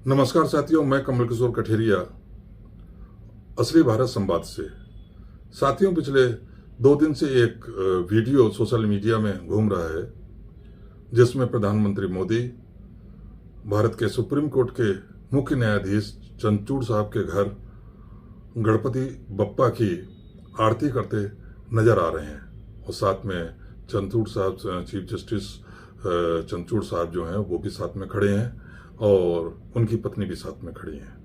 नमस्कार साथियों, मैं कमल किशोर कठेरिया असली भारत संवाद से। साथियों, पिछले 2 दिन से एक वीडियो सोशल मीडिया में घूम रहा है जिसमें प्रधानमंत्री मोदी भारत के सुप्रीम कोर्ट के मुख्य न्यायाधीश चंद्रचूड़ साहब के घर गणपति बप्पा की आरती करते नजर आ रहे हैं और साथ में चंद्रचूड़ साहब, चीफ जस्टिस चंद्रचूड़ साहब जो हैं वो भी साथ में खड़े हैं और उनकी पत्नी भी साथ में खड़ी हैं।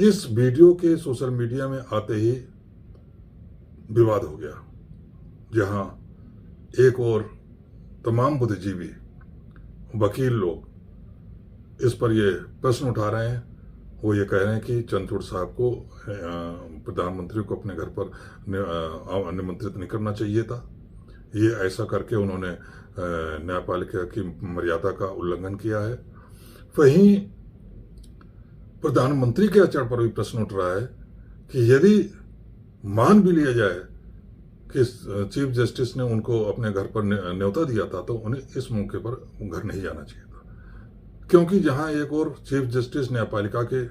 इस वीडियो के सोशल मीडिया में आते ही विवाद हो गया, जहां एक और तमाम बुद्धिजीवी वकील लोग इस पर ये प्रश्न उठा रहे हैं। वो ये कह रहे हैं कि चंद्रचूड़ साहब को, प्रधानमंत्री को अपने घर पर निमंत्रित नहीं करना चाहिए था। ये ऐसा करके उन्होंने न्यायपालिका की मर्यादा का उल्लंघन किया है। वहीं प्रधानमंत्री के आचरण पर भी प्रश्न उठ रहा है कि यदि मान भी लिया जाए कि चीफ जस्टिस ने उनको अपने घर पर न्योता दिया था, तो उन्हें इस मौके पर घर नहीं जाना चाहिए था, क्योंकि जहां एक और चीफ जस्टिस न्यायपालिका के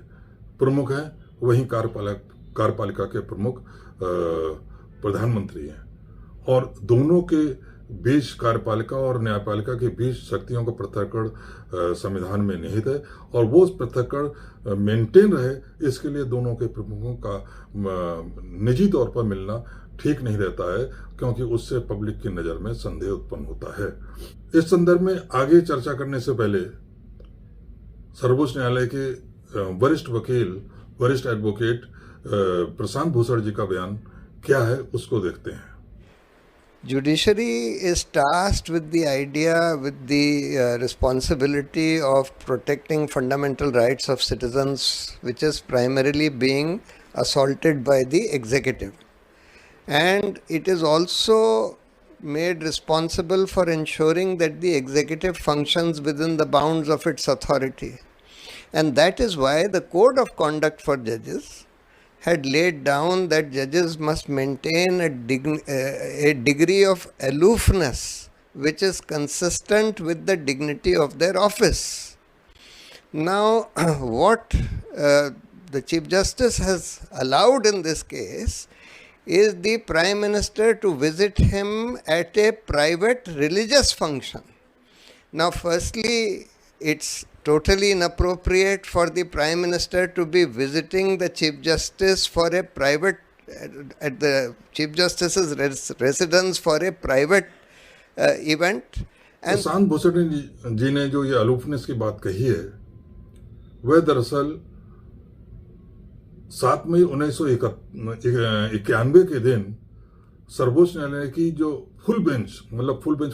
प्रमुख हैं, वहीं कार्यपालिका के प्रमुख प्रधानमंत्री हैं और दोनों के बीच, कार्यपालिका और न्यायपालिका के बीच शक्तियों का पृथक्करण संविधान में निहित है और वो पृथक्करण मेंटेन रहे, इसके लिए दोनों के प्रमुखों का निजी तौर पर मिलना ठीक नहीं रहता है, क्योंकि उससे पब्लिक की नज़र में संदेह उत्पन्न होता है। इस संदर्भ में आगे चर्चा करने से पहले सर्वोच्च न्यायालय के वरिष्ठ वकील, वरिष्ठ एडवोकेट प्रशांत भूषण जी का बयान क्या है उसको देखते हैं। Judiciary is tasked with the idea, with the responsibility of protecting fundamental rights of citizens, which is primarily being assaulted by the executive. And it is also made responsible for ensuring that the executive functions within the bounds of its authority. And that is why the Code of Conduct for Judges had laid down that judges must maintain a degree of aloofness which is consistent with the dignity of their office. Now, what the Chief Justice has allowed in this case is the Prime Minister to visit him at a private religious function. Now, firstly, it's totally inappropriate for the Prime Minister to be visiting the Chief Justice for a private, at the Chief Justice's residence for a private event. Prashant Bhushan ji ने जो ये aloofness की बात कही है, वह दरअसल 7 मई 1991 के दिन सर्वोच्च न्यायालय की जो फुल बेंच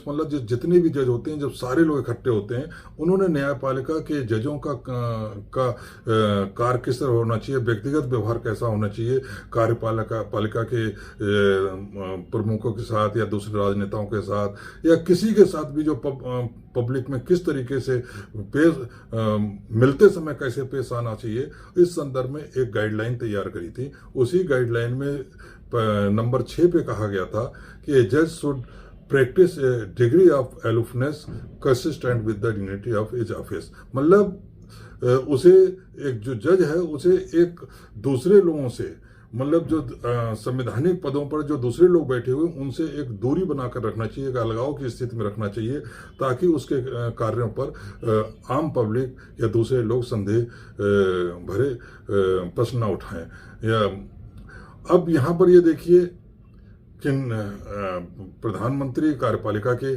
मतलब जितने भी जज होते हैं, जब सारे लोग इकट्ठे होते हैं, उन्होंने न्यायपालिका के जजों का कार्य किस तरह होना चाहिए, व्यक्तिगत व्यवहार कैसा होना चाहिए, पालिका के प्रमुखों के साथ या दूसरे राजनेताओं के साथ या किसी के साथ भी जो पब्लिक में किस तरीके से मिलते समय कैसे पेश आना चाहिए, इस संदर्भ में एक गाइडलाइन तैयार करी थी। उसी गाइडलाइन में नंबर 6 पे कहा गया था कि जज should practise a degree of aloofness consistent with the dignity of his office. मतलब उसे, एक जो जज है, उसे एक दूसरे लोगों से, मतलब जो संवैधानिक पदों पर जो दूसरे लोग बैठे हुए, उनसे एक दूरी बनाकर रखना चाहिए, एक अलगाव की स्थिति में रखना चाहिए, ताकि उसके कार्यों पर आम पब्लिक या दूसरे लोग संदेह भरे प्रश्न न उठाएं। या अब यहाँ पर ये देखिए कि प्रधानमंत्री कार्यपालिका के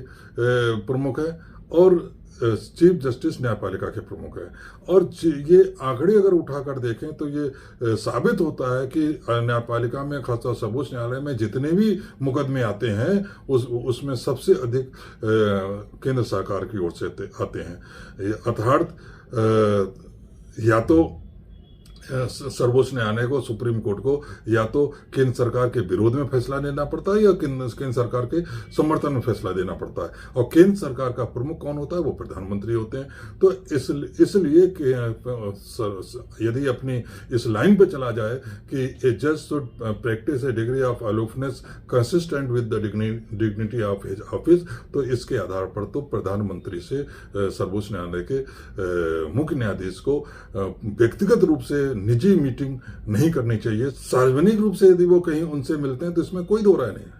प्रमुख है और चीफ जस्टिस न्यायपालिका के प्रमुख है, और ये आंकड़े अगर उठाकर देखें तो ये साबित होता है कि न्यायपालिका में, खासतौर सर्वोच्च न्यायालय में जितने भी मुकदमे आते हैं उसमें सबसे अधिक केंद्र सरकार की ओर से आते हैं। अर्थात या तो सर्वोच्च न्यायालय को, सुप्रीम कोर्ट को या तो केंद्र सरकार के विरोध में फैसला लेना पड़ता है या केंद्र सरकार के समर्थन में फैसला देना पड़ता है। और केंद्र सरकार का प्रमुख कौन होता है? वो प्रधानमंत्री होते हैं। तो इसलिए यदि अपनी इस लाइन पे चला जाए कि ए जज should practise a degree of aloofness consistent with the dignity of his office, तो इसके आधार पर तो प्रधानमंत्री से सर्वोच्च न्यायालय के मुख्य न्यायाधीश को व्यक्तिगत रूप से निजी मीटिंग नहीं करनी चाहिए। सार्वजनिक रूप से यदि वो कहीं उनसे मिलते हैं तो इसमें कोई दो राय नहीं है।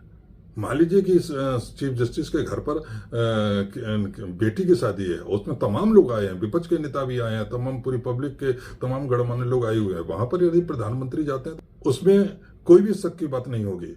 मान लीजिए कि चीफ जस्टिस के घर पर बेटी की शादी है, उसमें तमाम लोग आए हैं, विपक्ष के नेता भी आए हैं, तमाम पूरी पब्लिक के तमाम गणमान्य लोग आए हुए हैं। वहां पर यदि प्रधानमंत्री जाते हैं तो उसमें कोई भी शक की बात नहीं होगी।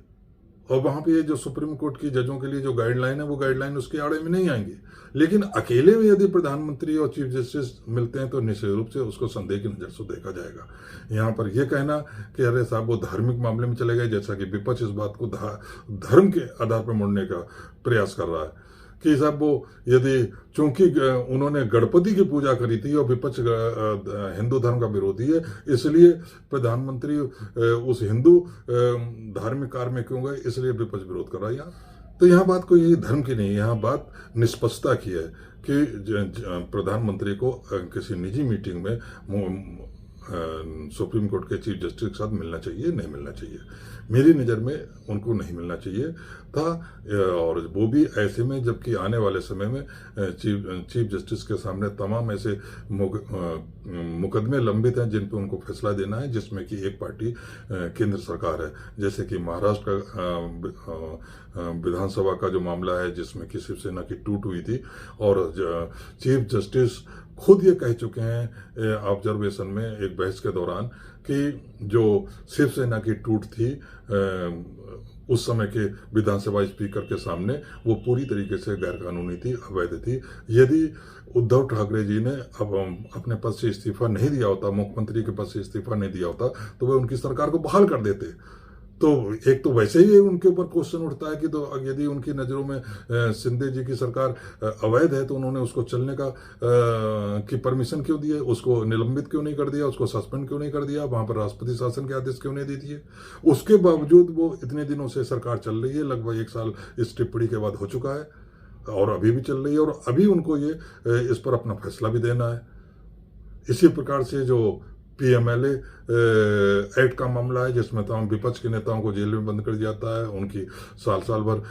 और वहां पे जो सुप्रीम कोर्ट की जजों के लिए जो गाइडलाइन है वो गाइडलाइन उसके आड़े में नहीं आएंगी। लेकिन अकेले में यदि प्रधानमंत्री और चीफ जस्टिस मिलते हैं तो निश्चित रूप से उसको संदेह की नजर से देखा जाएगा। यहाँ पर यह कहना कि अरे साहब वो धार्मिक मामले में चले गए, जैसा कि विपक्ष इस बात को धर्म के आधार पर मोड़ने का प्रयास कर रहा है कि साहब वो यदि चूंकि उन्होंने गणपति की पूजा करी थी और विपक्ष हिंदू धर्म का विरोधी है, इसलिए प्रधानमंत्री उस हिंदू धार्मिक कार्य में क्यों गए, इसलिए विपक्ष विरोध कर रहा है। यहाँ तो यहाँ बात कोई धर्म की नहीं है, यहाँ बात निष्पक्षता की है कि प्रधानमंत्री को किसी निजी मीटिंग में सुप्रीम कोर्ट के चीफ जस्टिस के साथ मिलना चाहिए, नहीं मिलना चाहिए। मेरी नज़र में उनको नहीं मिलना चाहिए था, और वो भी ऐसे में जबकि आने वाले समय में चीफ जस्टिस के सामने तमाम ऐसे मुकदमे लंबित हैं जिन पे उनको फैसला देना है, जिसमें कि एक पार्टी केंद्र सरकार है। जैसे कि महाराष्ट्र का विधानसभा का जो मामला है जिसमें कि शिवसेना की टूट हुई थी, और चीफ जस्टिस खुद ये कह चुके हैं ऑब्जर्वेशन में एक बहस के दौरान कि जो शिवसेना की टूट थी उस समय के विधानसभा स्पीकर के सामने वो पूरी तरीके से गैरकानूनी थी, अवैध थी। यदि उद्धव ठाकरे जी ने अब अपने पद से इस्तीफा नहीं दिया होता, मुख्यमंत्री के पद से इस्तीफा नहीं दिया होता, तो वे उनकी सरकार को बहाल कर देते। तो एक तो वैसे ही उनके ऊपर क्वेश्चन उठता है कि तो यदि उनकी नज़रों में शिंदे जी की सरकार अवैध है तो उन्होंने उसको चलने का की परमिशन क्यों दी है, उसको निलंबित क्यों नहीं कर दिया, उसको सस्पेंड क्यों नहीं कर दिया, वहां पर राष्ट्रपति शासन के आदेश क्यों नहीं दे दिए। उसके बावजूद वो इतने दिनों से सरकार चल रही है, लगभग 1 साल इस टिप्पणी के बाद हो चुका है और अभी भी चल रही है, और अभी उनको ये इस पर अपना फैसला भी देना है। इसी प्रकार से जो PMLA एक्ट का मामला है जिसमें तमाम विपक्ष के नेताओं को जेल में बंद कर दिया जाता है, उनकी साल भर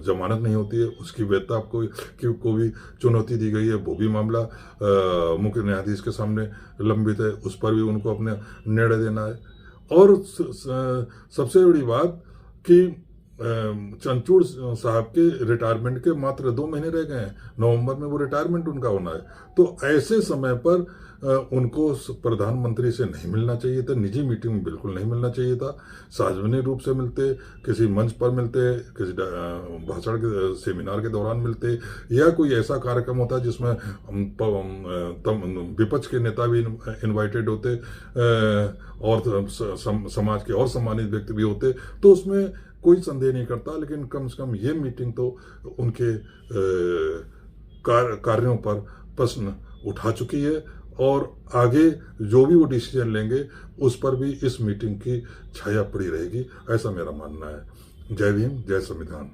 जमानत नहीं होती है, उसकी वैधता को भी चुनौती दी गई है। वो भी मामला मुख्य न्यायाधीश के सामने लंबित है, उस पर भी उनको अपने निर्णय देना है। और सबसे बड़ी बात कि चंद्रचूड़ साहब के रिटायरमेंट के मात्र 2 महीने रह गए हैं, नवंबर में वो रिटायरमेंट उनका होना है। तो ऐसे समय पर उनको प्रधानमंत्री से नहीं मिलना चाहिए था, निजी मीटिंग में बिल्कुल नहीं मिलना चाहिए था। सार्वजनिक रूप से मिलते, किसी मंच पर मिलते, किसी भाषण के सेमिनार के दौरान मिलते, या कोई ऐसा कार्यक्रम होता जिसमें विपक्ष के नेता भी इनवाइटेड होते और समाज के और सम्मानित व्यक्ति भी होते, तो उसमें कोई संदेह नहीं करता। लेकिन कम से कम ये मीटिंग तो उनके कार्यों पर प्रश्न उठा चुकी है, और आगे जो भी वो डिसीजन लेंगे उस पर भी इस मीटिंग की छाया पड़ी रहेगी, ऐसा मेरा मानना है। जय भीम, जय संविधान।